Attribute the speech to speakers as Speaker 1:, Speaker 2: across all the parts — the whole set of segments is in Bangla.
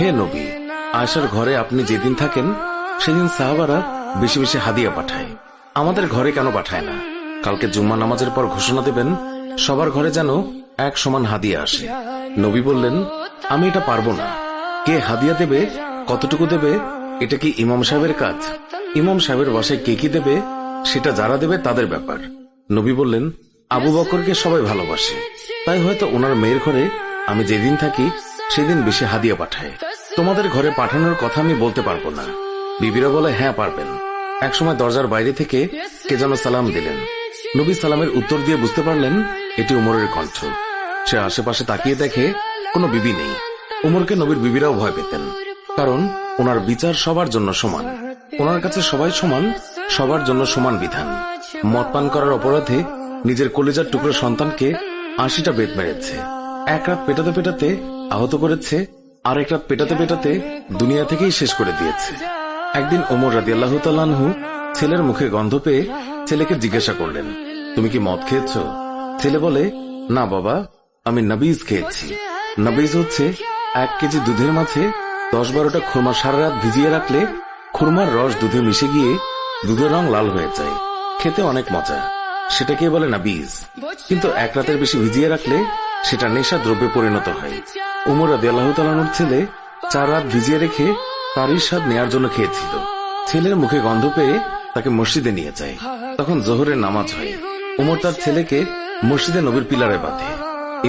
Speaker 1: হে নবী, আয়েশার ঘরে আপনি যেদিন থাকেন সেদিন সাহাবারা বেশি বেশি হাদিয়া পাঠায়, আমাদের ঘরে কেন পাঠায় না? কালকে জুম্মা নামাজের পর ঘোষণা দেবেন সবার ঘরে যেন এক সমান হাদিয়া আসে। নবী বললেন, আমি এটা পারবো না। কে হাদিয়া দেবে, কতটুকু দেবে, এটা কি ইমাম সাহেবের কাজ? ইমাম সাহেবের বাসায় কে কি দেবে সেটা যারা দেবে তাদের ব্যাপার। নবী বললেন, আবু বকরকে সবাই ভালোবাসে, তাই হয়তো ওনার মেয়ের ঘরে আমি যেদিন থাকি সেদিন বেশি হাদিয়া পাঠায়। তোমাদের ঘরে পাঠানোর কথা আমি বলতে পারবো না। বিবিরা বলে, হ্যাঁ পারবেন। একসময় দরজার বাইরে থেকে কে যেন সালাম দিলেন। নবী সালামের উত্তর দিয়ে বুঝতে পারলেন এটি উমরের কণ্ঠ। সে আশেপাশে তাকিয়ে দেখে কোনো বিবি নেই। উমরকে নবীর বিবিরাও ভয় পেতেন, কারণ ওনার বিচার সবার জন্য সমান। ওনার কাছে সবাই সমান, সবার জন্য সমান বিধান। মদ পান করার অপরাধে নিজের কলিজার টুকরো সন্তানকে ৮০টা বেত মেরেছে। এক রাত পেটাতে পেটাতে আহত করেছে, আর এক রাত পেটাতে পেটাতে দুনিয়া থেকেই শেষ করে দিয়েছে। একদিন ওমর রাদিয়াল্লাহু তাআলা আনহু ছেলের মুখে গন্ধ পেয়ে ছেলেকে জিজ্ঞাসা করলেন, তুমি কি মদ খেয়েছ? ছেলে বলে, না বাবা, আমি নবীজ খেয়েছি। নবীজ হচ্ছে ১ কেজি দুধের মাঝে ১০-১২টা খুরমা সারা রাত ভিজিয়ে রাখলে খুরমার রস দুধে মিশে গিয়ে দুধের রং লাল হয়ে যায়, খেতে অনেক মজা, সেটাকে বলে নবীজ। কিন্তু এক রাতের বেশি ভিজিয়ে রাখলে সেটা নেশা দ্রব্যে পরিণত হয়। ওমর রাদিয়াল্লাহু তাআলা আনহুর ছেলে ৪ রাত ভিজিয়ে রেখে তারই স্বাদ নেয়ার জন্য খেয়েছিল। ছেলের মুখে গন্ধ পেয়ে তাকে মসজিদে নিয়ে যায়। তখন জোহরের নামাজ হয়। ওমর তার ছেলেকে মসজিদে নবীর পিলারে বাঁধে।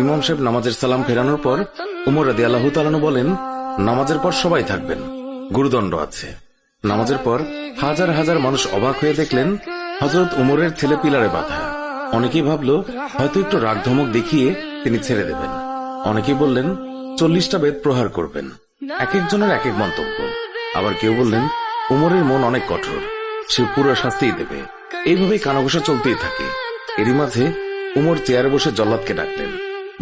Speaker 1: ইমাম সাহেব নামাজের সালাম ফেরানোর পর ওমর রাদিয়াল্লাহু তাআলা আনহু বলেন, নামাজের পর সবাই থাকবেন, গুরুদণ্ড আছে। নামাজের পর হাজার হাজার মানুষ অবাক হয়ে দেখলেন হযরত উমরের ছেলে পিলারে বাঁধা। অনেকেই ভাবল হয়তো একটু রাগ ধমক দেখিয়ে তিনি ছেড়ে দেবেন। অনেকেই বললেন ৪০টা বেত প্রহার করবেন। এক একজনের এক এক মন্তব্য। আবার কেউ বললেন উমরের মন অনেক কঠোর, সে পুরো শাস্তিই দেবে। এইভাবেই কানাঘুষা চলতেই থাকে। এরই মাঝে উমর চেয়ারে বসে জল্লাদকে ডাকলেন,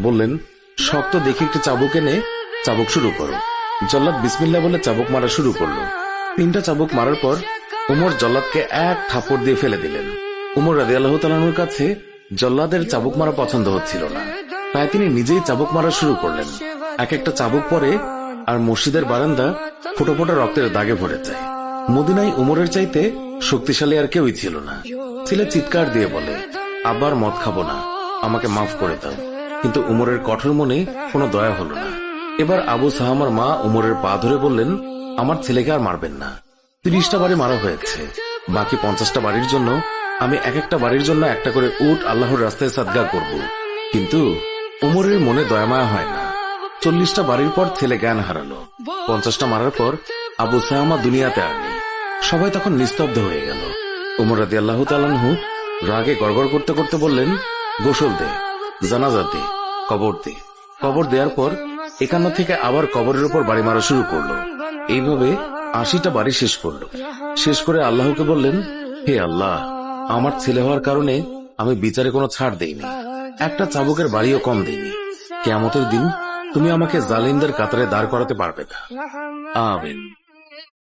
Speaker 1: বললেন, শক্ত দেখে একটি চাবুক এনে চাবুক শুরু করো। জল্লাদ বিসমিল্লাহ বলে চাবুক মারা শুরু করলো। ৩টা চাবুক মারার পর উমর জল্লাদকে এক থাপ্পড় দিয়ে ফেলে দিলেন। উমর রাদিয়াল্লাহু তাআলা আনহুর কাছে জল্লাদের চাবুক মারা পছন্দ হচ্ছিল না, তাই তিনি নিজেই চাবুক মারা শুরু করলেন। এক একটা চাবুক পরে আর মসজিদের বারান্দা ফোঁটা ফোঁটা রক্তের দাগে ভরে যায়। মদিনায় উমরের চাইতে শক্তিশালী আর কেউই ছিল না। ছেলে চিৎকার দিয়ে বলে, আবার মদ খাবো না, আমাকে মাফ করে দাও। কিন্তু উমরের কঠোর মনে কোনো দয়া হলো না। এবার আবু সাহামার মা উমরের পা ধরে বললেন, আমার ছেলেকে আর মারবেন না। ৩০টা বাড়ি মারা হয়েছে, বাকি ৫০টা বাড়ির জন্য আমি এক একটা বাড়ির জন্য একটা করে উট আল্লাহর রাস্তায় সাদগা করব। কিন্তু উমরের মনে দয়ামায়া হয় না। ৪০টা বাড়ির পর ছেলে জ্ঞান হারালো। ৫০টা মারার পর আবু সাহামা দুনিয়াতে আর নেই। সবাই তখন নিস্তব্ধ হয়ে গেল। উমর রাদিয়াল্লাহু তাআলা আনহু রাগে গড়গড় করতে করতে বললেন, গোসল দে, জানাজা দে, কবর দে। কবর দেওয়ার পর ৫১ থেকে আবার কবরের উপর বাড়ি মারা শুরু করলো। এইভাবে ৮০টা বাড়ি শেষ করলো। শেষ করে আল্লাহকে বললেন, হে আল্লাহ, আমার ছেলে হওয়ার কারণে আমি বিচারে কোনো ছাড় দেইনি, একটা চাবুকের বাড়িও কম দেইনি। কিয়ামতের দিন তুমি আমাকে জালিমদের কাতারে দাঁড় করাতে পারবে না। আমিন।